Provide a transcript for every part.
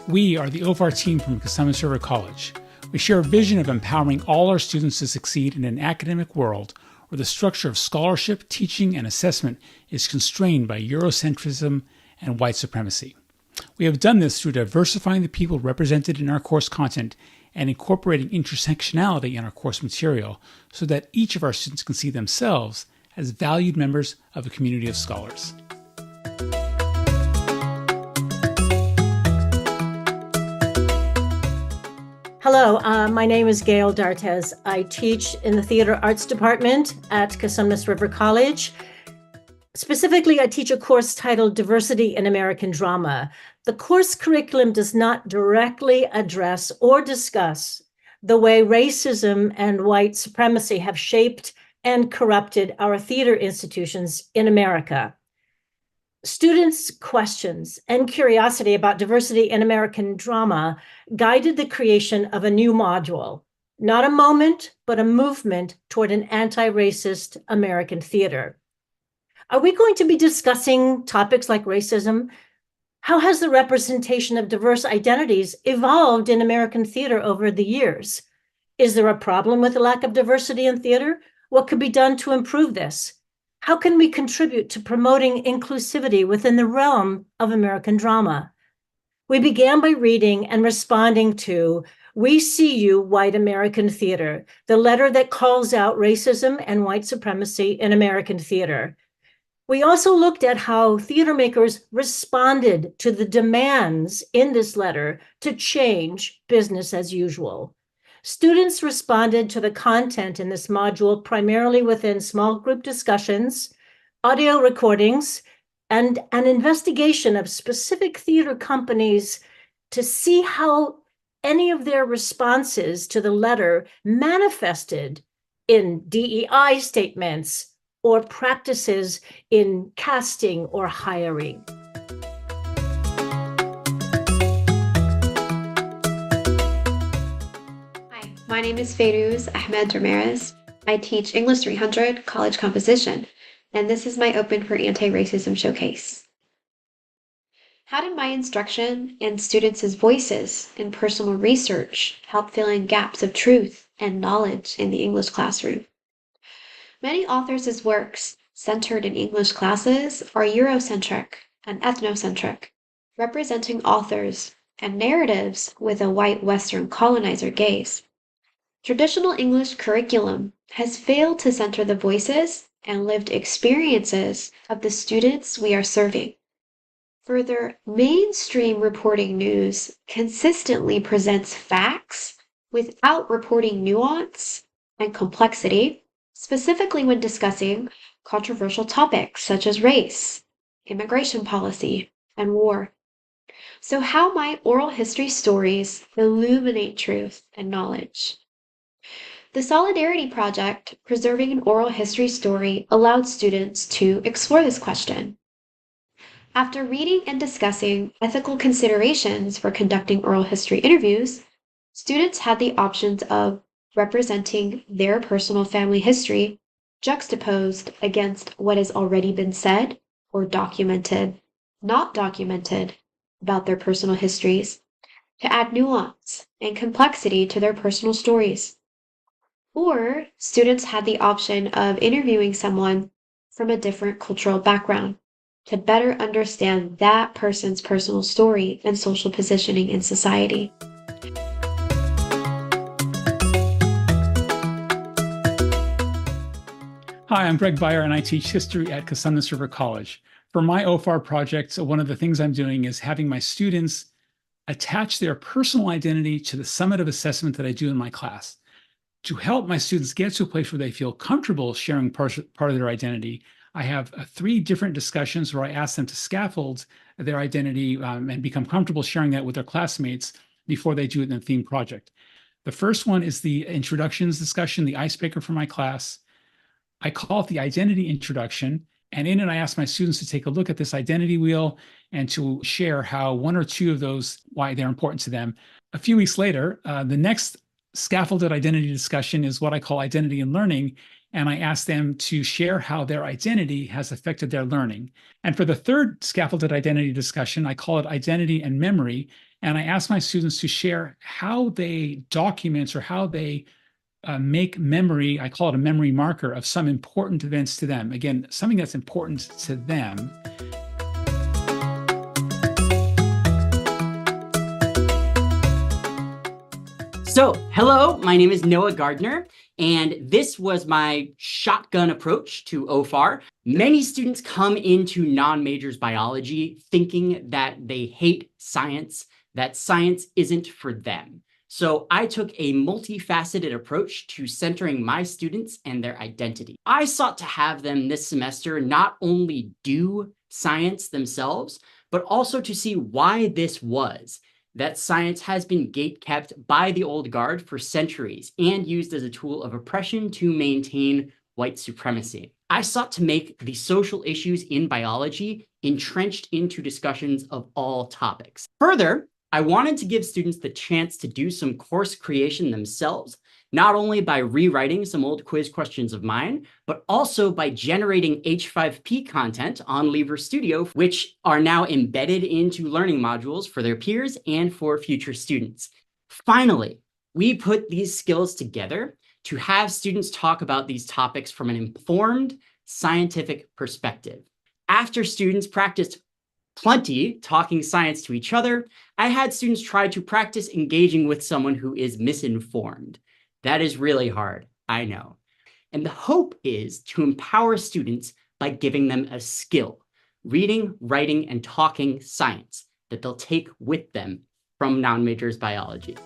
We are the OFAR team from Cosumnes River College. We share a vision of empowering all our students to succeed in an academic world where the structure of scholarship, teaching, and assessment is constrained by Eurocentrism and white supremacy. We have done this through diversifying the people represented in our course content and incorporating intersectionality in our course material so that each of our students can see themselves as valued members of a community of scholars. Hello, my name is Gail D'Artes. I teach in the Theater Arts Department at Cosumnes River College. Specifically, I teach a course titled Diversity in American Drama. The course curriculum does not directly address or discuss the way racism and white supremacy have shaped and corrupted our theater institutions in America. Students' questions and curiosity about diversity in American drama guided the creation of a new module, not a moment, but a movement toward an anti-racist American theater. Are we going to be discussing topics like racism? How has the representation of diverse identities evolved in American theater over the years? Is there a problem with the lack of diversity in theater? What could be done to improve this? How can we contribute to promoting inclusivity within the realm of American drama? We began by reading and responding to We See You, White American Theater, the letter that calls out racism and white supremacy in American theater. We also looked at how theater makers responded to the demands in this letter to change business as usual. Students responded to the content in this module primarily within small group discussions, audio recordings, and an investigation of specific theater companies to see how any of their responses to the letter manifested in DEI statements or practices in casting or hiring. My name is Fayrouz Ahmed Ramirez. I teach English 300 College Composition, and this is my Open for Anti-Racism showcase. How did my instruction and students' voices and personal research help fill in gaps of truth and knowledge in the English classroom? Many authors' works centered in English classes are Eurocentric and ethnocentric, representing authors and narratives with a white Western colonizer gaze. Traditional English curriculum has failed to center the voices and lived experiences of the students we are serving. Further, mainstream reporting news consistently presents facts without reporting nuance and complexity, specifically when discussing controversial topics such as race, immigration policy, and war. So how might oral history stories illuminate truth and knowledge? The Solidarity Project, Preserving an Oral History Story, allowed students to explore this question. After reading and discussing ethical considerations for conducting oral history interviews, students had the options of representing their personal family history juxtaposed against what has already been said or documented, not documented, about their personal histories, to add nuance and complexity to their personal stories. Or students had the option of interviewing someone from a different cultural background to better understand that person's personal story and social positioning in society. Hi, I'm Greg Beyer, and I teach history at Cosumnes River College. For my OFAR project, one of the things I'm doing is having my students attach their personal identity to the summative assessment that I do in my class. To help my students get to a place where they feel comfortable sharing part of their identity, I have 3 different discussions where I ask them to scaffold their identity and become comfortable sharing that with their classmates before they do it in a theme project. The first one is the introductions discussion, the icebreaker for my class. I call it the identity introduction, and in it I ask my students to take a look at this identity wheel and to share how 1 or 2 of those, why they're important to them. A few weeks later, the next scaffolded identity discussion is what I call identity and learning, and I ask them to share how their identity has affected their learning. And for the third scaffolded identity discussion, I call it identity and memory, And I asked my students to share how they document or how they make memory, I call it a memory marker, of some important events to them. Again, something that's important to them. So, hello, my name is Noah Gardner, and this was my shotgun approach to OFAR. Many students come into non-majors biology thinking that they hate science, that science isn't for them. So I took a multifaceted approach to centering my students and their identity. I sought to have them this semester not only do science themselves, but also to see why this was, that science has been gatekept by the old guard for centuries and used as a tool of oppression to maintain white supremacy. I sought to make the social issues in biology entrenched into discussions of all topics. Further, I wanted to give students the chance to do some course creation themselves, not only by rewriting some old quiz questions of mine, but also by generating H5P content on Lever Studio, which are now embedded into learning modules for their peers and for future students. Finally, we put these skills together to have students talk about these topics from an informed, scientific perspective. After students practiced plenty talking science to each other, I had students try to practice engaging with someone who is misinformed. That is really hard, I know. And the hope is to empower students by giving them a skill, reading, writing, and talking science that they'll take with them from non-majors biology.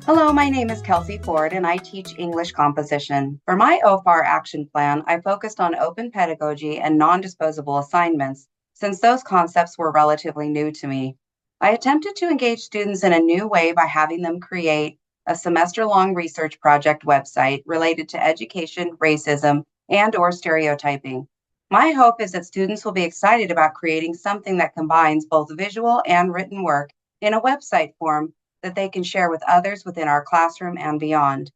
Hello, my name is Kelsey Ford, and I teach English composition. For my OFAR action plan, I focused on open pedagogy and non-disposable assignments, since those concepts were relatively new to me. I attempted to engage students in a new way by having them create a semester-long research project website related to education, racism, and/or stereotyping. My hope is that students will be excited about creating something that combines both visual and written work in a website form that they can share with others within our classroom and beyond.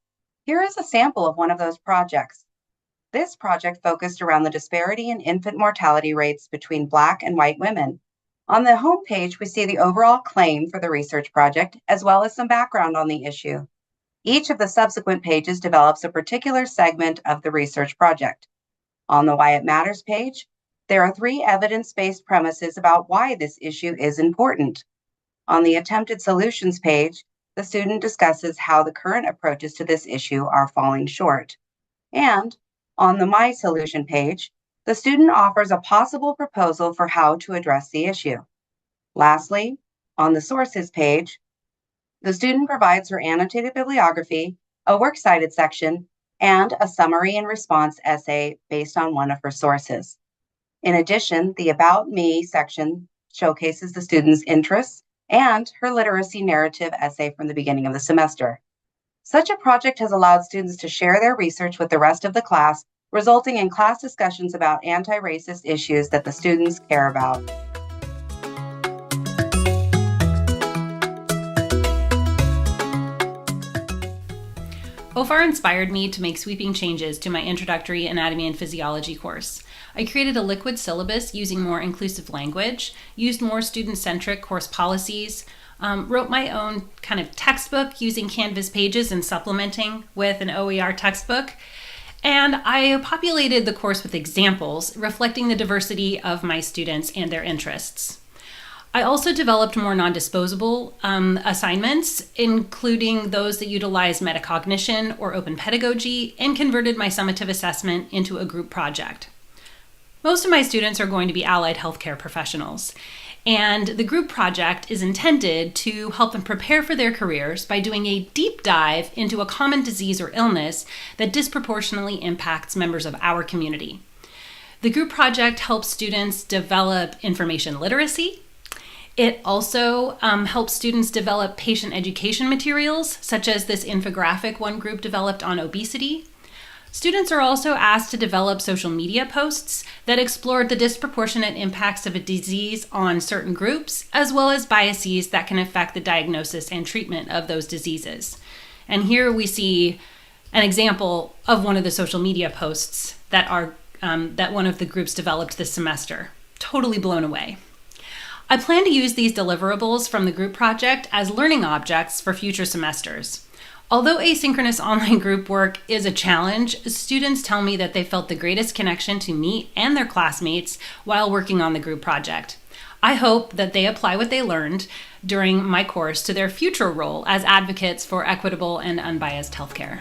Here is a sample of one of those projects. This project focused around the disparity in infant mortality rates between Black and white women. On the home page, we see the overall claim for the research project, as well as some background on the issue. Each of the subsequent pages develops a particular segment of the research project. On the Why It Matters page, there are 3 evidence-based premises about why this issue is important. On the Attempted Solutions page, the student discusses how the current approaches to this issue are falling short. And on the My Solution page, the student offers a possible proposal for how to address the issue. Lastly, on the Sources page, the student provides her annotated bibliography, a works cited section, and a summary and response essay based on one of her sources. In addition, the About Me section showcases the student's interests and her literacy narrative essay from the beginning of the semester. Such a project has allowed students to share their research with the rest of the class, resulting in class discussions about anti-racist issues that the students care about. OFAR inspired me to make sweeping changes to my introductory anatomy and physiology course. I created a liquid syllabus using more inclusive language, used more student-centric course policies, wrote my own kind of textbook using Canvas pages and supplementing with an OER textbook, and I populated the course with examples reflecting the diversity of my students and their interests. I also developed more non-disposable assignments, including those that utilize metacognition or open pedagogy, and converted my summative assessment into a group project. Most of my students are going to be allied healthcare professionals, and the group project is intended to help them prepare for their careers by doing a deep dive into a common disease or illness that disproportionately impacts members of our community. The group project helps students develop information literacy. It also helps students develop patient education materials, such as this infographic one group developed on obesity. Students are also asked to develop social media posts that explored the disproportionate impacts of a disease on certain groups, as well as biases that can affect the diagnosis and treatment of those diseases. And here we see an example of one of the social media posts that our that one of the groups developed this semester. Totally blown away. I plan to use these deliverables from the group project as learning objects for future semesters. Although asynchronous online group work is a challenge, students tell me that they felt the greatest connection to me and their classmates while working on the group project. I hope that they apply what they learned during my course to their future role as advocates for equitable and unbiased healthcare.